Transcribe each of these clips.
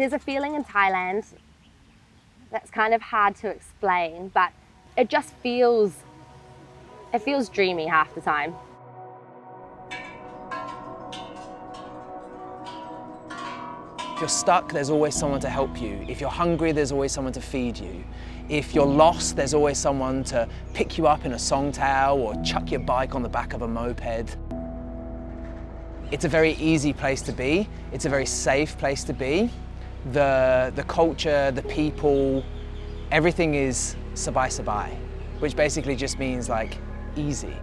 There's a feeling in Thailand that's kind of hard to explain, but it just feels dreamy half the time. If you're stuck, there's always someone to help you. If you're hungry, there's always someone to feed you. If you're lost, there's always someone to pick you up in a song towel or chuck your bike on the back of a moped. It's a very easy place to be. It's a very safe place to be. The culture, the people, everything is sabai, which basically just means like easy.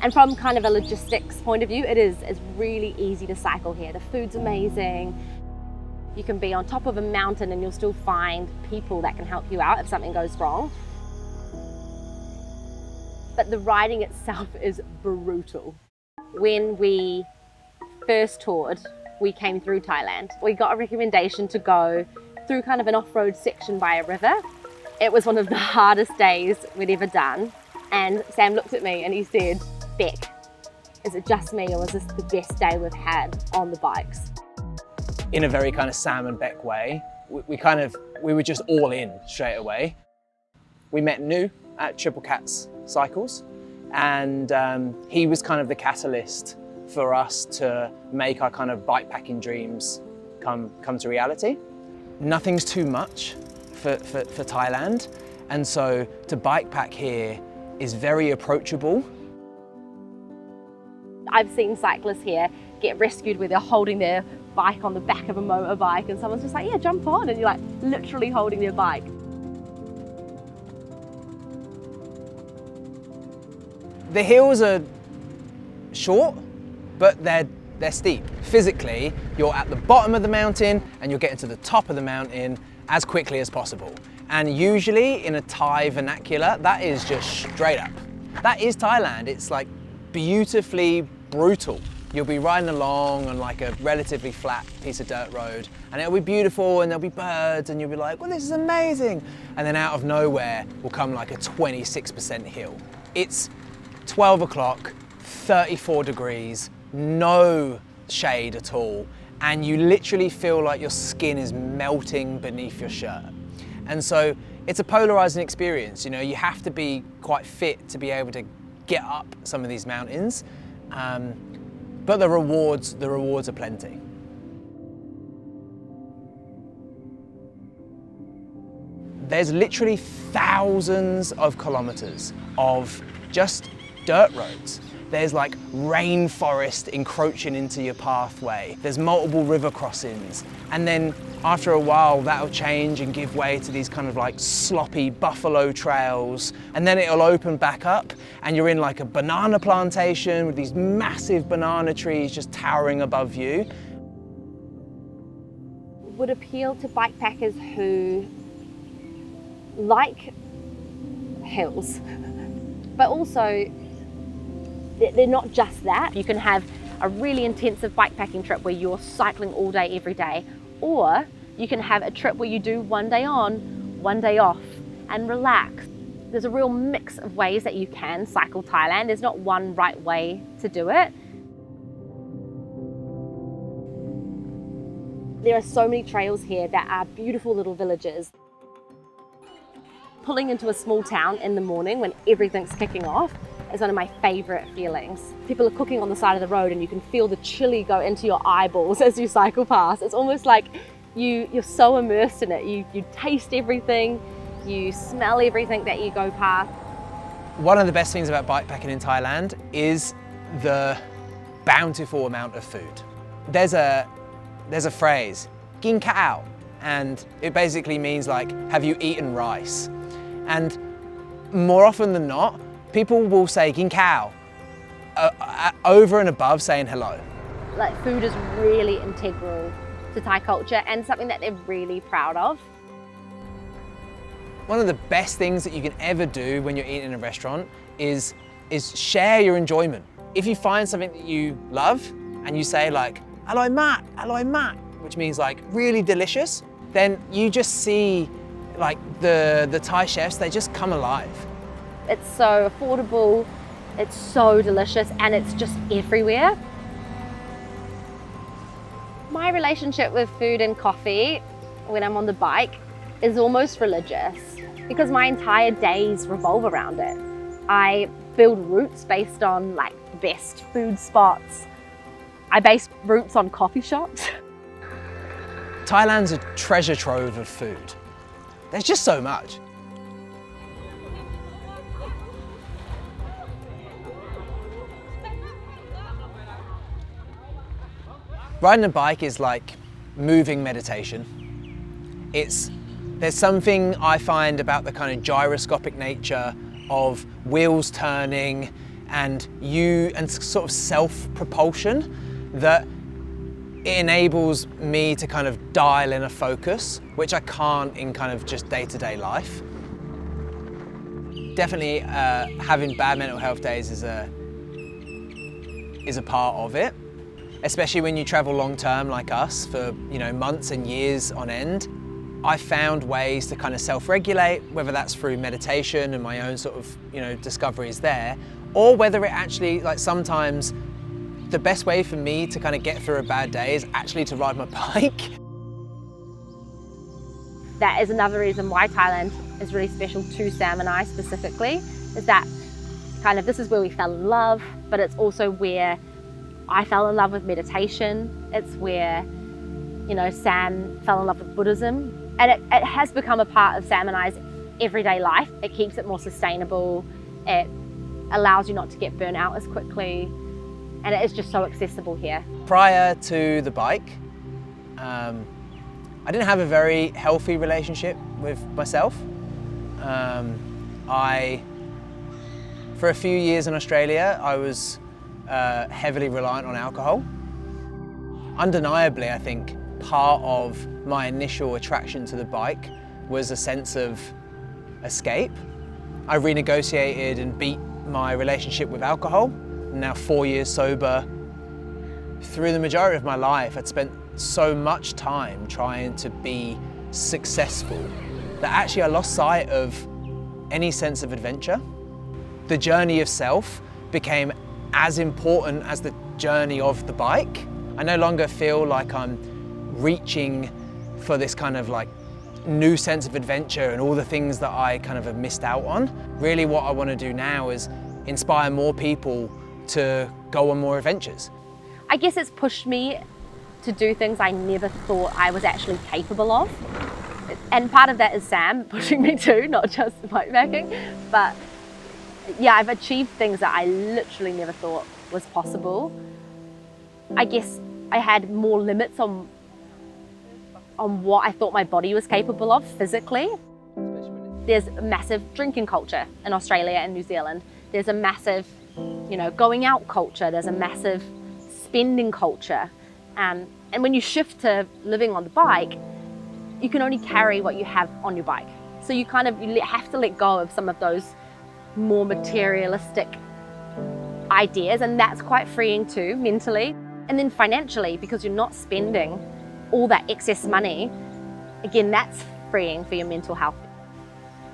And from kind of a logistics point of view, it's really easy to cycle here. The food's amazing. You can be on top of a mountain and you'll still find people that can help you out if something goes wrong. But the riding itself is brutal. When we first toured, we came through Thailand. We got a recommendation to go through kind of an off-road section by a river. It was one of the hardest days we'd ever done. And Sam looked at me and he said, "Beck, is it just me or was this the best day we've had on the bikes?" In a very kind of Sam and Beck way, we were just all in straight away. We met Nu at Triple Cats Cycles, and he was kind of the catalyst for us to make our kind of bikepacking dreams come to reality. Nothing's too much for Thailand, and so to bikepack here is very approachable. I've seen cyclists here get rescued where they're holding their bike on the back of a motorbike and someone's just like, "Yeah, jump on," and you're like literally holding their bike. The hills are short, but they're steep. Physically, you're at the bottom of the mountain and you're getting to the top of the mountain as quickly as possible. And usually in a Thai vernacular, that is just straight up. That is Thailand. It's like beautifully brutal. You'll be riding along on like a relatively flat piece of dirt road and it'll be beautiful and there'll be birds and you'll be like, "Well, this is amazing." And then out of nowhere will come like a 26% hill. It's 12 o'clock, 34 degrees, no shade at all. And you literally feel like your skin is melting beneath your shirt. And so it's a polarizing experience. You know, you have to be quite fit to be able to get up some of these mountains. But the rewards are plenty. There's literally thousands of kilometers of just dirt roads. There's like rainforest encroaching into your pathway. There's multiple river crossings. And then after a while, that'll change and give way to these kind of like sloppy buffalo trails. And then it'll open back up and you're in like a banana plantation with these massive banana trees just towering above you. Would appeal to bikepackers who like hills, but also they're not just that. You can have a really intensive bikepacking trip where you're cycling all day, every day, or you can have a trip where you do one day on, one day off and relax. There's a real mix of ways that you can cycle Thailand. There's not one right way to do it. There are so many trails here that are beautiful little villages. Pulling into a small town in the morning when everything's kicking off is one of my favorite feelings. People are cooking on the side of the road and you can feel the chili go into your eyeballs as you cycle past. It's almost like you're so immersed in it. You taste everything, you smell everything that you go past. One of the best things about bikepacking in Thailand is the bountiful amount of food. There's a phrase, "Gin kao," and it basically means like, have you eaten rice? And more often than not, people will say "gin kao" over and above saying hello. Like, food is really integral to Thai culture and something that they're really proud of. One of the best things that you can ever do when you're eating in a restaurant is share your enjoyment. If you find something that you love and you say like, "Aloi mak," which means like really delicious, then you just see like the Thai chefs, they just come alive. It's so affordable, it's so delicious, and it's just everywhere. My relationship with food and coffee when I'm on the bike is almost religious because my entire days revolve around it. I build routes based on like the best food spots. I base routes on coffee shops. Thailand's a treasure trove of food. There's just so much. Riding a bike is like moving meditation. There's something I find about the kind of gyroscopic nature of wheels turning and sort of self-propulsion that it enables me to kind of dial in a focus, which I can't in kind of just day-to-day life. Definitely having bad mental health days is a part of it. Especially when you travel long term like us for months and years on end. I've found ways to kind of self-regulate, whether that's through meditation and my own sort of discoveries there, or whether it actually, like sometimes the best way for me to kind of get through a bad day is actually to ride my bike. That is another reason why Thailand is really special to Sam and I specifically, is that kind of this is where we fell in love, but it's also where I fell in love with meditation. It's where, Sam fell in love with Buddhism. And it has become a part of Sam and I's everyday life. It keeps it more sustainable. It allows you not to get burnt out as quickly. And it is just so accessible here. Prior to the bike, I didn't have a very healthy relationship with myself. For a few years in Australia, I was heavily reliant on alcohol. Undeniably, I think part of my initial attraction to the bike was a sense of escape. I renegotiated and beat my relationship with alcohol. I'm now 4 years sober. Through the majority of my life, I'd spent so much time trying to be successful that actually I lost sight of any sense of adventure. The journey of self became as important as the journey of the bike. I no longer feel like I'm reaching for this kind of like new sense of adventure and all the things that I kind of have missed out on. Really what I want to do now is inspire more people to go on more adventures. I guess it's pushed me to do things I never thought I was actually capable of. And part of that is Sam pushing me too, not just bikepacking, but yeah, I've achieved things that I literally never thought was possible. I guess I had more limits on what I thought my body was capable of physically. There's a massive drinking culture in Australia and New Zealand. There's a massive, going out culture. There's a massive spending culture. And when you shift to living on the bike, you can only carry what you have on your bike. So you have to let go of some of those more materialistic ideas, and that's quite freeing too, mentally. And then financially, because you're not spending all that excess money, again, that's freeing for your mental health.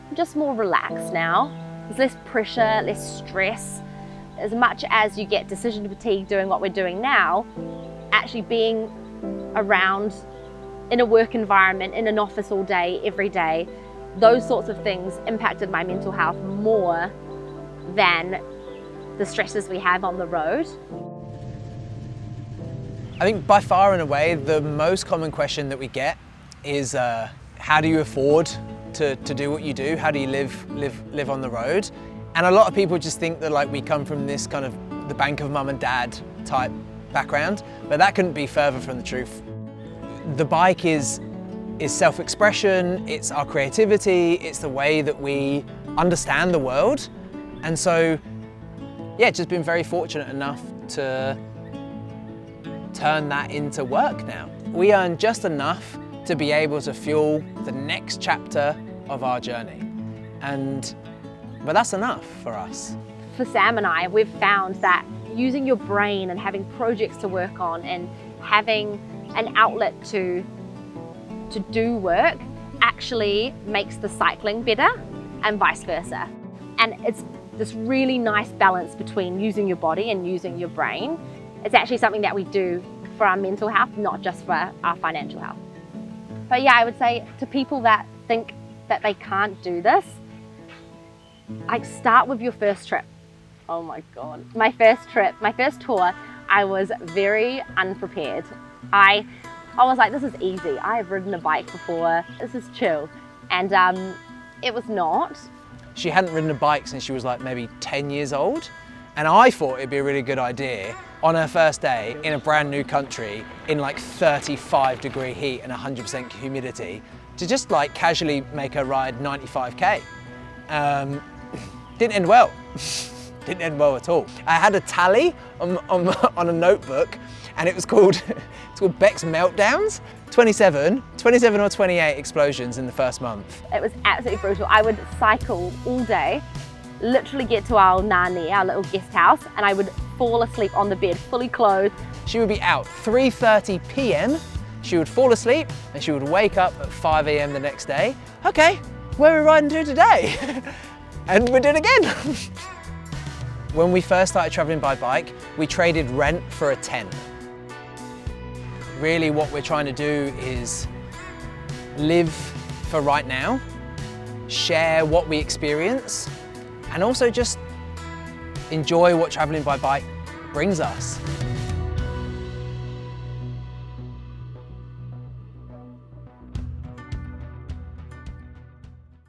I'm just more relaxed now. There's less pressure, less stress. As much as you get decision fatigue doing what we're doing now, actually being around in a work environment, in an office all day, every day, those sorts of things impacted my mental health more than the stresses we have on the road. I think by far and away, the most common question that we get is how do you afford to do what you do? How do you live on the road? And a lot of people just think that like we come from this kind of the bank of mum and dad type background, but that couldn't be further from the truth. The bike is self-expression, it's our creativity, it's the way that we understand the world. And so, yeah, just been very fortunate enough to turn that into work now. We earn just enough to be able to fuel the next chapter of our journey. But that's enough for us. For Sam and I, we've found that using your brain and having projects to work on and having an outlet to do work actually makes the cycling better and vice versa. And it's this really nice balance between using your body and using your brain. It's actually something that we do for our mental health, not just for our financial health. But yeah, I would say to people that think that they can't do this, like start with your first trip. Oh my God. My first trip, my first tour, I was very unprepared. I was like, this is easy. I have ridden a bike before. This is chill. And it was not. She hadn't ridden a bike since she was like maybe 10 years old. And I thought it'd be a really good idea on her first day in a brand new country in like 35-degree heat and 100% humidity to just like casually make her ride 95K. Didn't end well. Didn't end well at all. I had a tally on a notebook and it was called, it's called Beck's Meltdowns. 27 or 28 explosions in the first month. It was absolutely brutal. I would cycle all day, literally get to our nani, our little guest house, and I would fall asleep on the bed, fully clothed. She would be out 3:30 p.m. She would fall asleep and she would wake up at 5 a.m. the next day. Okay, where are we riding to today? And we're doing it again. When we first started traveling by bike, we traded rent for a tent. Really what we're trying to do is live for right now, share what we experience, and also just enjoy what traveling by bike brings us.